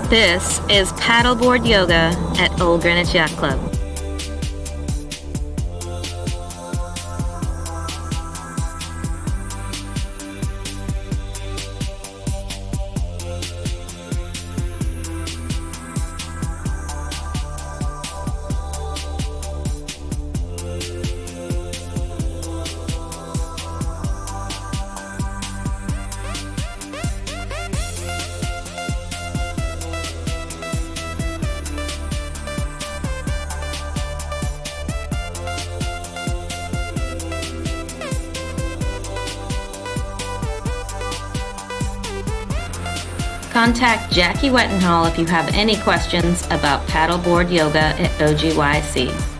This is Paddleboard Yoga at Old Greenwich Yacht Club. Contact Jackie Wettenhall if you have any questions about paddleboard yoga at OGYC.